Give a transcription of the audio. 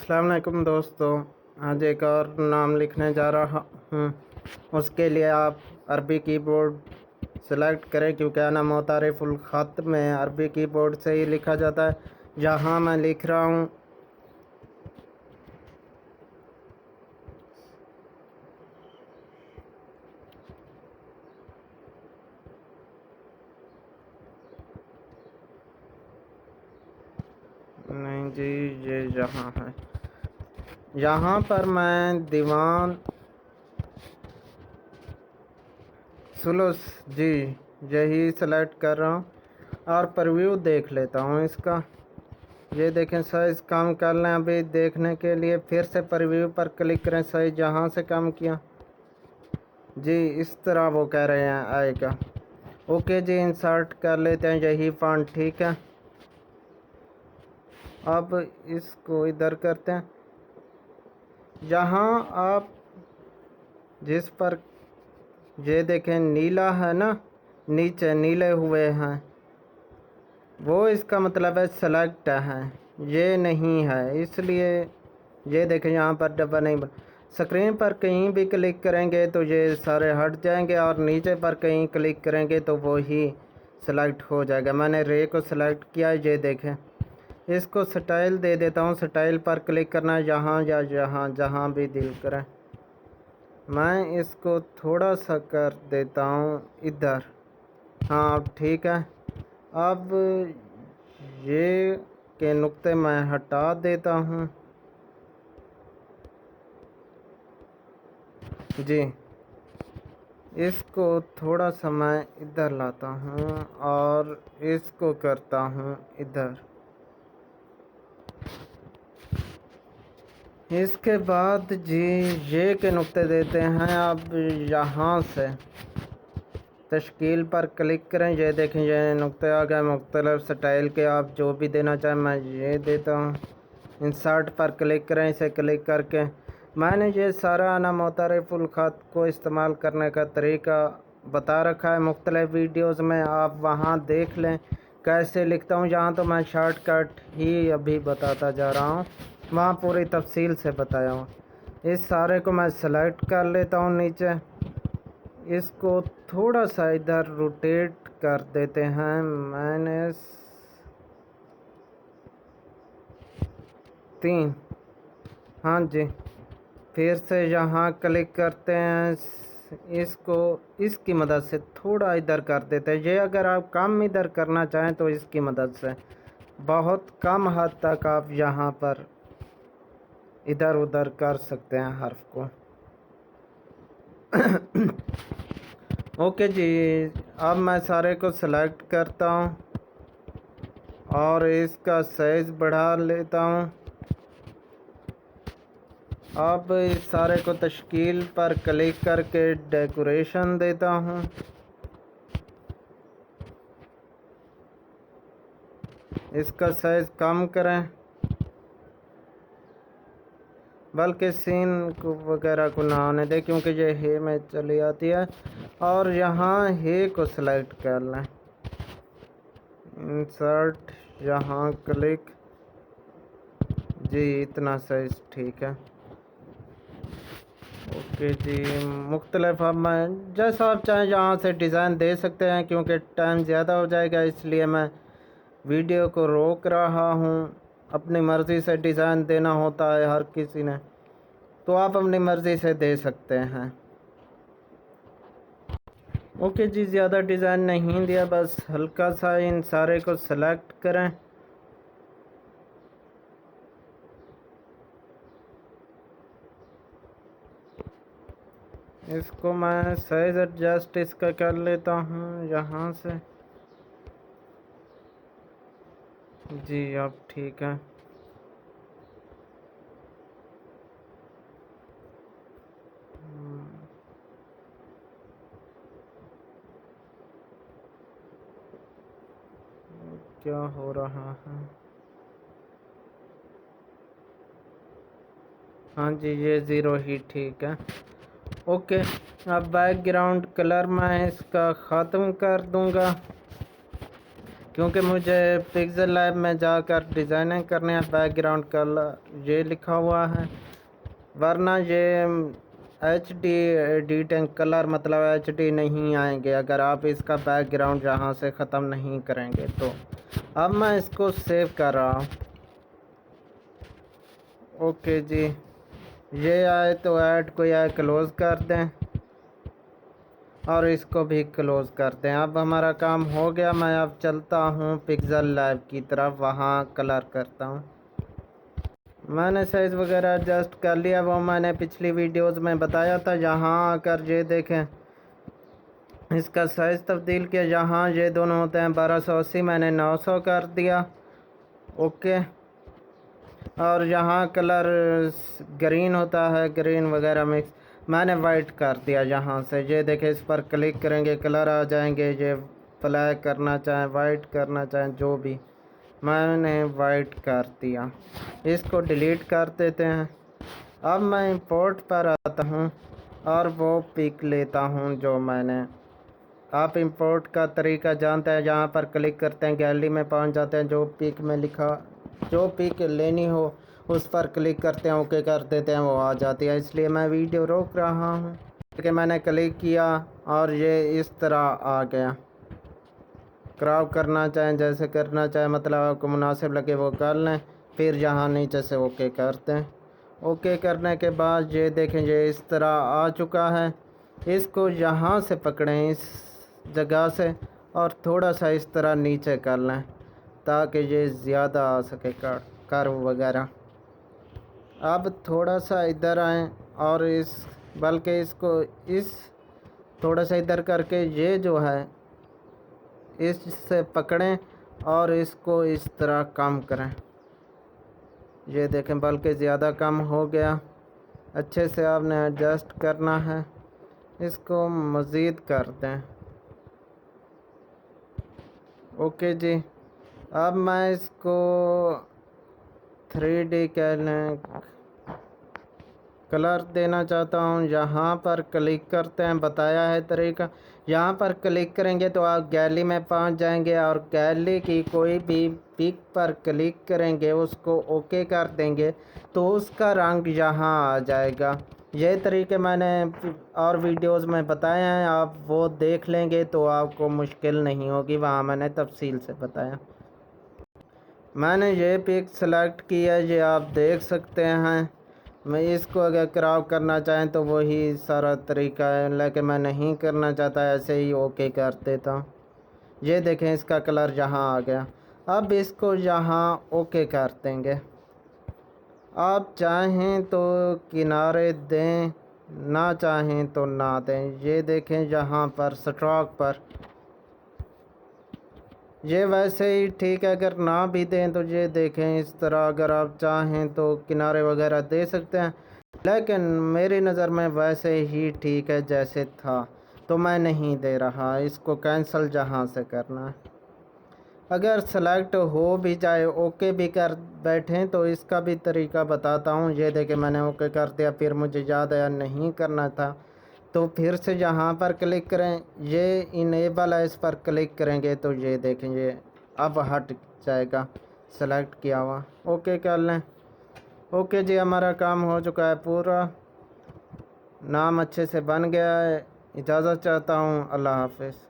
अस्सलाम वालेकुम दोस्तों। आज एक और नाम लिखने जा रहा हूँ। उसके लिए आप अरबी कीबोर्ड सेलेक्ट करें, क्योंकि अना मुतारिफुल ख़त में अरबी कीबोर्ड से ही लिखा जाता है। जहाँ मैं लिख रहा हूँ नहीं जी, ये जहाँ है, यहाँ पर मैं दीवान सुलूस जी यही सेलेक्ट कर रहा हूँ और प्रीव्यू देख लेता हूँ इसका। ये देखें, साइज़ कम कर लें। अभी देखने के लिए फिर से प्रीव्यू पर क्लिक करें। साइज़ जहाँ से कम किया जी, इस तरह वो कह रहे हैं आएगा। ओके जी, इंसर्ट कर लेते हैं यही फॉन्ट, ठीक है। अब इसको इधर करते हैं। जहाँ आप जिस पर ये देखें नीला है ना, नीचे नीले हुए हैं, वो इसका मतलब है सेलेक्ट है, ये नहीं है। इसलिए ये देखें यहाँ पर डब्बा नहीं बन। स्क्रीन पर कहीं भी क्लिक करेंगे तो ये सारे हट जाएंगे और नीचे पर कहीं क्लिक करेंगे तो वो ही सेलेक्ट हो जाएगा। मैंने रे को सेलेक्ट किया, ये देखें। इसको स्टाइल दे देता हूँ। स्टाइल पर क्लिक करना है, यहाँ या जहाँ जहाँ भी दिल करे। मैं इसको थोड़ा सा कर देता हूँ इधर। हाँ अब ठीक है। अब ये के नुक्ते मैं हटा देता हूँ जी। इसको थोड़ा सा मैं इधर लाता हूँ और इसको करता हूँ इधर। इसके बाद जी ये के नुक्ते देते हैं। अब यहाँ से तश्कील पर क्लिक करें। ये देखें, ये नुक्ते आ गए मुख्तलिफ स्टाइल के। आप जो भी देना चाहें, मैं ये देता हूँ। इंसर्ट पर क्लिक करें। इसे क्लिक करके मैंने ये सारा अना मुतारिफुल ख़त को इस्तेमाल करने का तरीका बता रखा है मुख्तलिफ वीडियोज़ में। आप वहाँ देख लें कैसे लिखता हूँ। यहाँ तो मैं शॉर्टकट ही अभी बताता जा रहा हूँ, वहाँ पूरी तफसील से बताया हूँ। इस सारे को मैं सेलेक्ट कर लेता हूँ नीचे। इसको थोड़ा सा इधर रोटेट कर देते हैं। मैंने 3, हाँ जी। फिर से यहाँ क्लिक करते हैं। इसको इसकी मदद से थोड़ा इधर कर देते हैं। ये अगर आप कम इधर करना चाहें तो इसकी मदद से बहुत कम हद तक आप यहाँ पर इधर उधर कर सकते हैं हर्फ को। ओके जी, अब मैं सारे को सेलेक्ट करता हूँ और इसका साइज़ बढ़ा लेता हूँ। अब इस सारे को तश्कील पर क्लिक करके डेकोरेशन देता हूँ। इसका साइज़ कम करें, बल्कि सीन को वगैरह को ना आने दें, क्योंकि ये हे में चली आती है। और यहाँ हे को सिलेक्ट कर लें। इंसर्ट, यहाँ क्लिक जी, इतना साइज़ ठीक है। ओके जी, मुख्तलिफ अब मैं जैसा आप चाहें यहाँ से डिज़ाइन दे सकते हैं। क्योंकि टाइम ज़्यादा हो जाएगा, इसलिए मैं वीडियो को रोक रहा हूँ। अपनी मर्ज़ी से डिज़ाइन देना होता है हर किसी ने, तो आप अपनी मर्ज़ी से दे सकते हैं। ओके जी, ज़्यादा डिज़ाइन नहीं दिया, बस हल्का सा इन सारे को सेलेक्ट करें। इसको मैं साइज़ एडजस्ट इसका कर लेता हूँ यहाँ से जी। अब ठीक है। क्या हो रहा है? हाँ जी, ये 0 ही ठीक है। ओके, अब बैकग्राउंड कलर मैं इसका ख़त्म कर दूंगा, क्योंकि मुझे पिक्सेल लैब में जाकर डिज़ाइनिंग करने है। बैकग्राउंड कलर ये लिखा हुआ है, वरना ये HD एडिटिंग कलर मतलब HD नहीं आएंगे अगर आप इसका बैकग्राउंड यहाँ से ख़त्म नहीं करेंगे। तो अब मैं इसको सेव कर रहा हूँ। ओके जी, ये आए तो ऐड को आए क्लोज़ कर दें और इसको भी क्लोज़ कर दें। अब हमारा काम हो गया। मैं अब चलता हूँ पिक्सेल लैब की तरफ, वहाँ कलर करता हूँ। मैंने साइज़ वगैरह एडजस्ट कर लिया, वो मैंने पिछली वीडियोस में बताया था। यहाँ आकर ये देखें, इसका साइज़ तब्दील किया। यहाँ ये दोनों होते हैं 1280, मैंने 900 कर दिया। ओके, और यहाँ कलर ग्रीन होता है, ग्रीन वगैरह मिक्स, मैंने वाइट कर दिया। यहाँ से ये देखें, इस पर क्लिक करेंगे कलर आ जाएंगे। ये ब्लैक करना चाहें, वाइट करना चाहें, जो भी, मैंने वाइट कर दिया। इसको डिलीट कर देते हैं। अब मैं इंपोर्ट पर आता हूँ और वो पिक लेता हूँ जो मैंने। आप इंपोर्ट का तरीका जानते हैं, यहाँ पर क्लिक करते हैं, गैलरी में पहुँच जाते हैं। जो पिक में लिखा, जो पिक लेनी हो उस पर क्लिक करते हैं, ओके कर देते हैं, वो आ जाती है। इसलिए मैं वीडियो रोक रहा हूँ क्योंकि मैंने क्लिक किया और ये इस तरह आ गया। क्रॉप करना चाहें, जैसे करना चाहें, मतलब आपको मुनासिब लगे वो कर लें। फिर यहाँ नीचे से ओके करते हैं। ओके करने के बाद ये देखें, ये इस तरह आ चुका है। इसको यहाँ से पकड़ें, इस जगह से, और थोड़ा सा इस तरह नीचे कर लें ताकि ये ज़्यादा आ सके कर्व वगैरह। अब थोड़ा सा इधर आएँ और बल्कि इसको इस थोड़ा सा इधर करके ये जो है इससे पकड़ें और इसको इस तरह कम करें। ये देखें, बल्कि ज़्यादा कम हो गया। अच्छे से आपने एडजस्ट करना है। इसको मज़ीद कर दें। ओके जी, अब मैं इसको 3D कलर देना चाहता हूँ। यहाँ पर क्लिक करते हैं, बताया है तरीका। यहाँ पर क्लिक करेंगे तो आप गैलरी में पहुँच जाएंगे और गैलरी की कोई भी पिक पर क्लिक करेंगे, उसको ओके कर देंगे तो उसका रंग यहाँ आ जाएगा। ये तरीके मैंने और वीडियोस में बताए हैं, आप वो देख लेंगे तो आपको मुश्किल नहीं होगी, वहाँ मैंने तफसील से बताया। मैंने ये पिक सेलेक्ट किया, ये आप देख सकते हैं। मैं इसको अगर क्रॉप करना चाहें तो वही सारा तरीका है, लेकिन मैं नहीं करना चाहता, ऐसे ही ओके कर देता हूँ। ये देखें, इसका कलर यहाँ आ गया। अब इसको यहाँ ओके कर देंगे। आप चाहें तो किनारे दें, ना चाहें तो ना दें। ये देखें, यहाँ पर स्ट्रोक पर ये वैसे ही ठीक है, अगर ना भी दें तो ये देखें इस तरह। अगर आप चाहें तो किनारे वगैरह दे सकते हैं, लेकिन मेरी नज़र में वैसे ही ठीक है जैसे था, तो मैं नहीं दे रहा। इसको कैंसिल जहाँ से करना है। अगर सेलेक्ट हो भी जाए, ओके भी कर बैठें, तो इसका भी तरीका बताता हूँ। ये देखें, मैंने ओके कर दिया, फिर मुझे याद आया नहीं करना था, तो फिर से यहाँ पर क्लिक करें। ये इनेबल है, इस पर क्लिक करेंगे तो ये देखें, ये अब हट जाएगा सेलेक्ट किया हुआ। ओके कर लें। ओके जी, हमारा काम हो चुका है पूरा। नाम अच्छे से बन गया है। इजाज़त चाहता हूँ। अल्लाह हाफ़िज़।